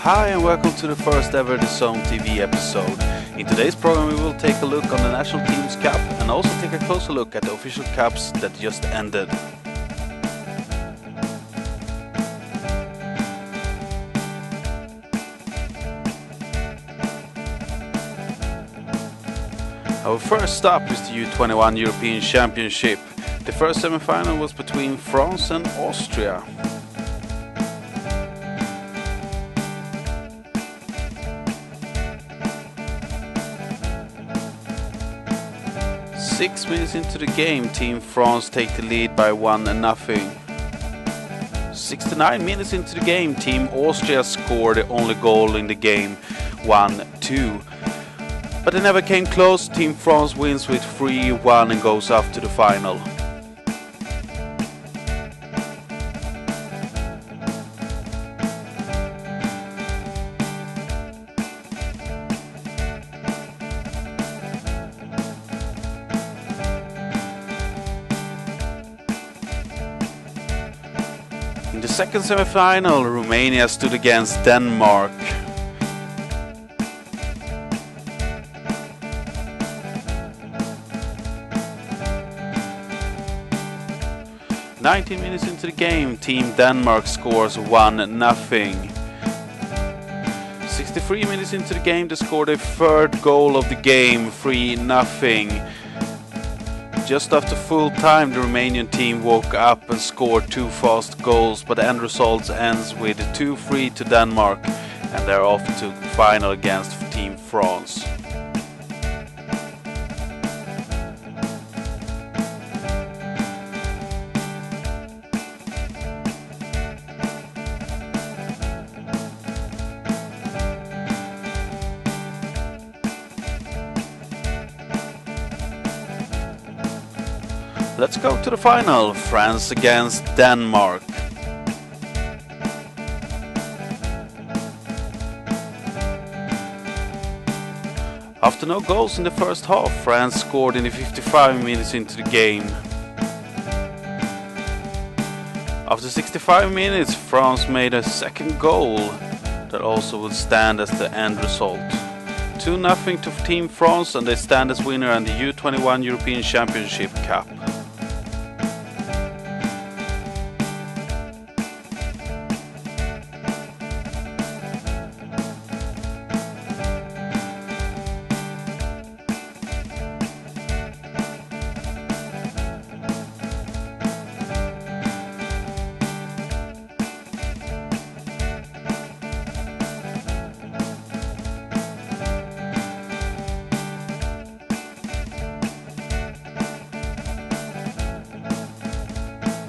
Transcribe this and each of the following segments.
Hi and welcome to the first ever The Zone TV episode. In today's program we will take a look on the National Teams Cup and also take a closer look at the official cups that just ended. Our first stop is the U21 European Championship. The first semi-final was between France and Austria. Six minutes into the game, Team France take the lead by 1-0. 69 minutes into the game, Team Austria scored the only goal in the game, 1-2. But they never came close. Team France wins with 3-1 and goes off to the final. In the second semi-final, Romania stood against Denmark. "19 minutes into the game, Team Denmark scores 1-0. 63 minutes into the game, they scored their third goal of the game, 3-0. Just after full time, the Romanian team woke up and scored two fast goals, but the end result ends with 2-3 to Denmark, and they're off to the final against Team France. Let's go to the final, France against Denmark. After no goals in the first half, France scored in the 55 minutes into the game. After 65 minutes, France made a second goal that also would stand as the end result. 2-0 to Team France, and they stand as winner in the U21 European Championship Cup.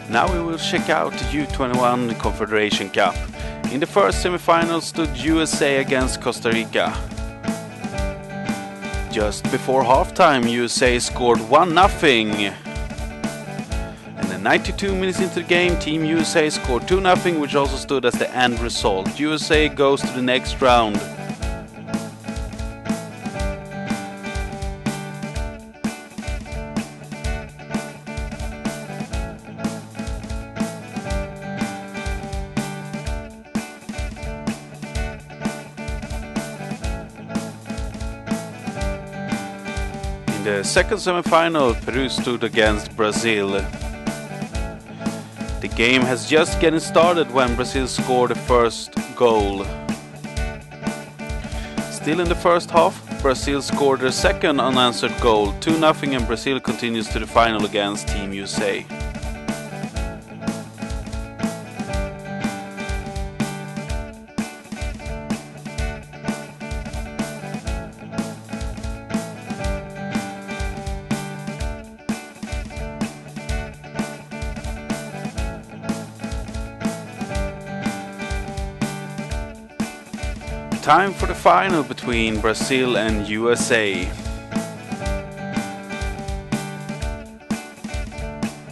Now we will check out the U21 Confederation Cup. In the first semi-final stood USA against Costa Rica. Just before halftime, USA scored 1-0. And then 92 minutes into the game, Team USA scored 2-0, which also stood as the end result. USA goes to the next round. In the second semi-final, Peru stood against Brazil. The game has just getting started when Brazil scored the first goal. Still in the first half, Brazil scored their second unanswered goal, 2-0, and Brazil continues to the final against Team USA. Time for the final between Brazil and USA.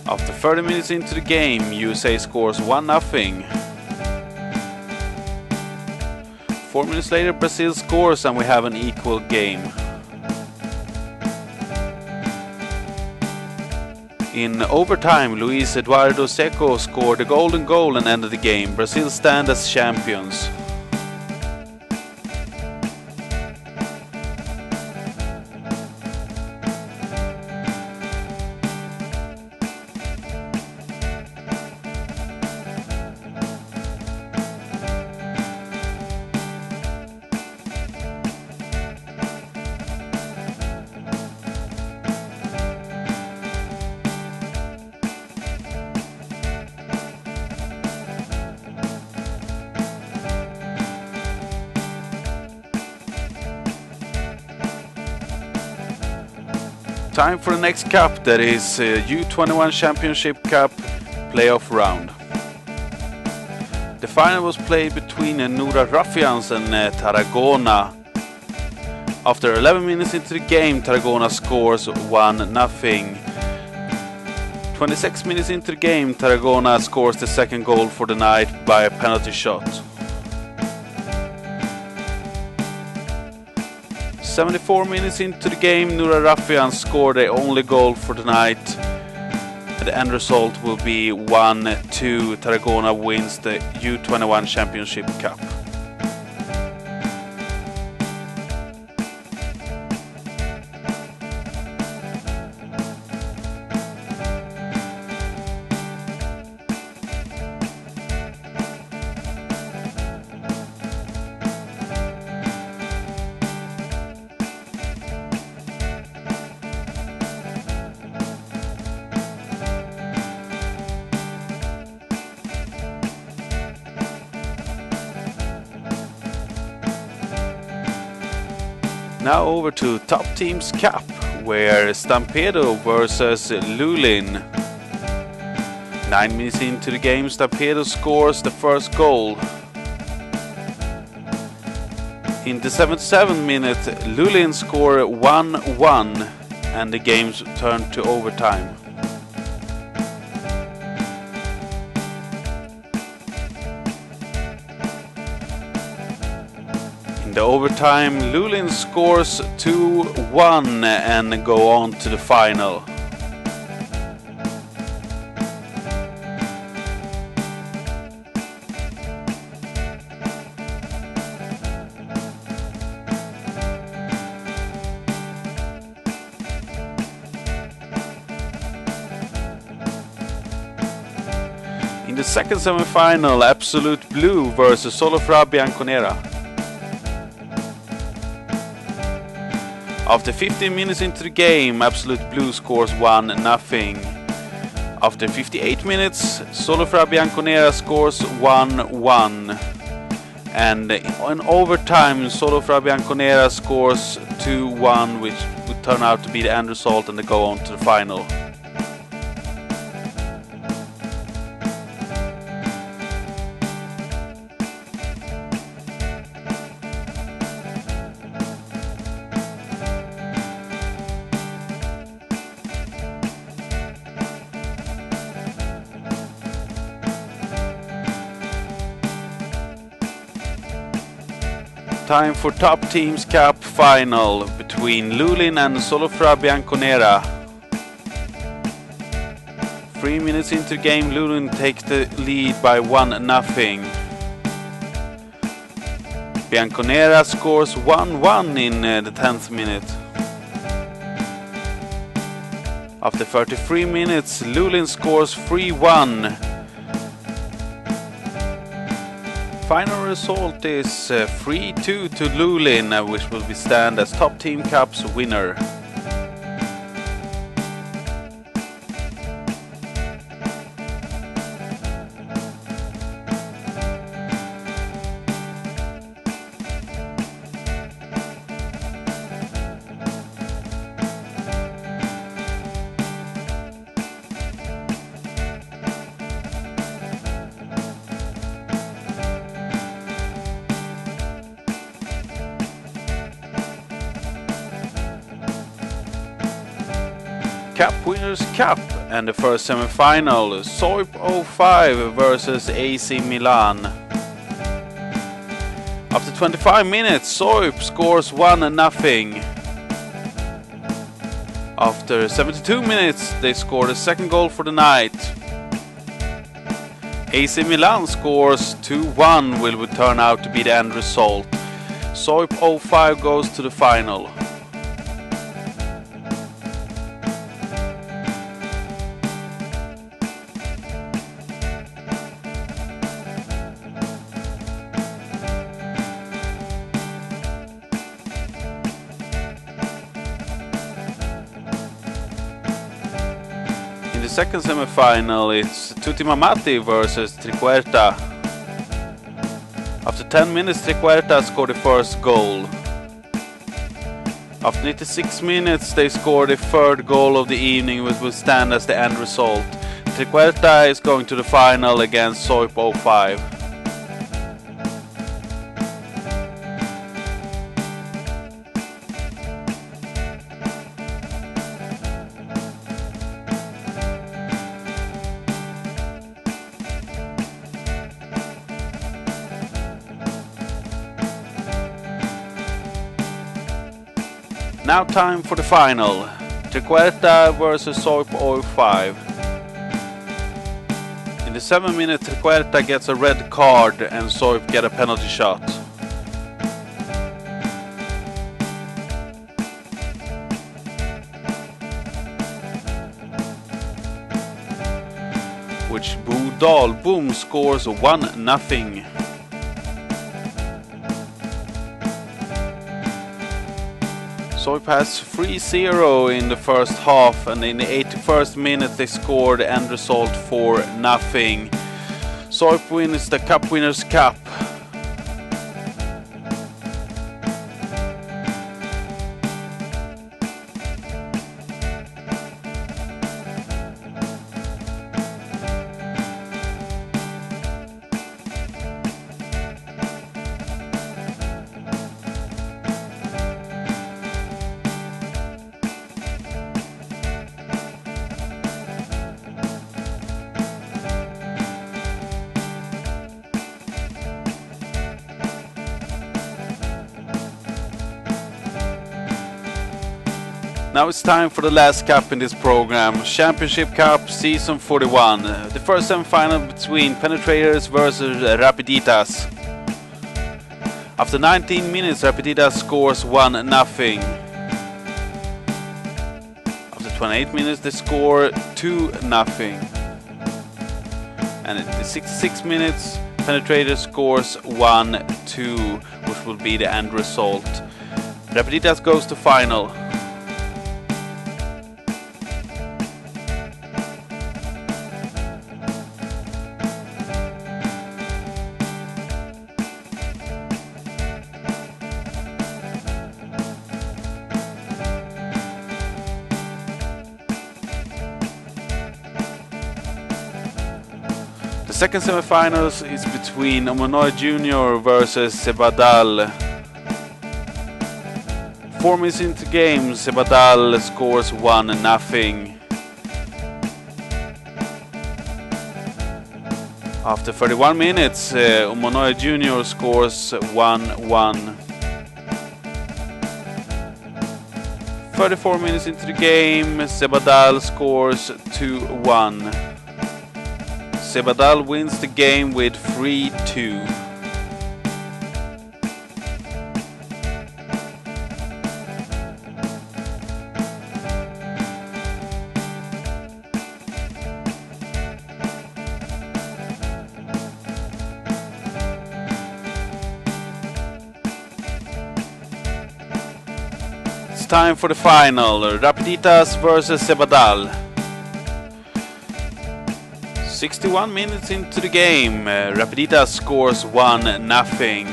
After 30 minutes into the game, USA scores 1-0. 4 minutes later, Brazil scores and we have an equal game. In overtime, Luis Eduardo Seco scored a golden goal and ended the game. Brazil stand as champions. Time for the next cup, that is U21 Championship Cup playoff round. The final was played between Nora Ruffians and Tarragona. After 11 minutes into the game, Tarragona scores 1-0. 26 minutes into the game, Tarragona scores the second goal for the night by a penalty shot. 74 minutes into the game, Nora Ruffians scored the only goal for the night. The end result will be 1-2. Tarragona wins the U21 Championship Cup. Now over to Top Teams Cup, where Stampedo versus Lulein. 9 minutes into the game, Stampedo scores the first goal. In the 77th minute, Lulein score 1-1 and the game turned to overtime. In the overtime, Lulein scores 2-1 and go on to the final. In the second semi-final, Absolute Blue versus Solofra Bianconera. After 15 minutes into the game, Absolute Blue scores 1-0. After 58 minutes, Solofra Bianconera scores 1-1. And in overtime, Solofra Bianconera scores 2-1, which would turn out to be the end result and they go on to the final. Time for Top Teams Cup final between Lulein and Solofra Bianconera. 3 minutes into the game, Lulein takes the lead by 1-0. Bianconera scores 1-1 in the 10th minute. After 33 minutes, Lulein scores 3-1. Final result is 3-2 to Lulein, which will be stand as Top Team Cup's winner. Cup Winners' Cup and the first semi-final, Soip 05 versus AC Milan. After 25 minutes, Soip scores 1-0. After 72 minutes, they score the second goal for the night. AC Milan scores 2-1, will turn out to be the end result. Soip 05 goes to the final. In the second semi-final, it's Tutti Mamati versus Triquerta. After 10 minutes, Triquerta scored the first goal. After 96 minutes, they scored the third goal of the evening, which will stand as the end result. Triquerta is going to the final against Pgm01. Now time for the final. Triquerta versus Pgm01. In the 7 minutes, Triquerta gets a red card and Pgm get a penalty shot. Which Boom scores 1-0. Pgm has 3-0 in the first half, and in the 81st minute they scored the end result 4-0. Pgm wins the Cup Winners' Cup. Now it's time for the last cup in this program, Championship Cup Season 41. The first semi-final between Penetrators versus Rapiditas. After 19 minutes, Rapiditas scores 1-0. After 28 minutes, they score 2-0. And at the 66 minutes, Penetrators scores 1-2, which will be the end result. Rapiditas goes to final. The second semi-finals is between Omonoy Jr. versus Sebadal. 4 minutes into the game, Sebadal scores 1-0. After 31 minutes, Omonoy Jr. scores 1-1. 34 minutes into the game, Sebadal scores 2-1. Sebadal wins the game with 3-2. It's time for the final, Rapiditas versus Sebadal. 61 minutes into the game, Rapiditas scores 1-0.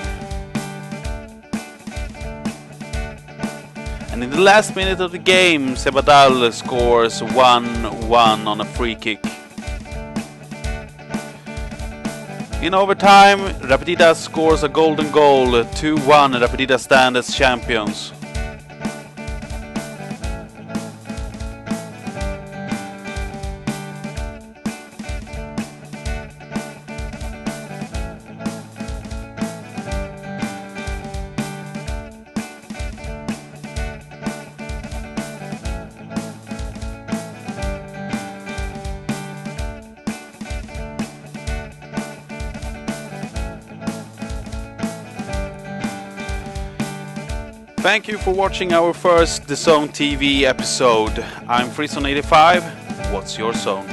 And in the last minute of the game, Sebadal scores 1-1 on a free kick. In overtime, Rapiditas scores a golden goal, 2-1, Rapiditas stand as champions. Thank you for watching our first The Zone TV episode. I'm Freezon85. What's your zone?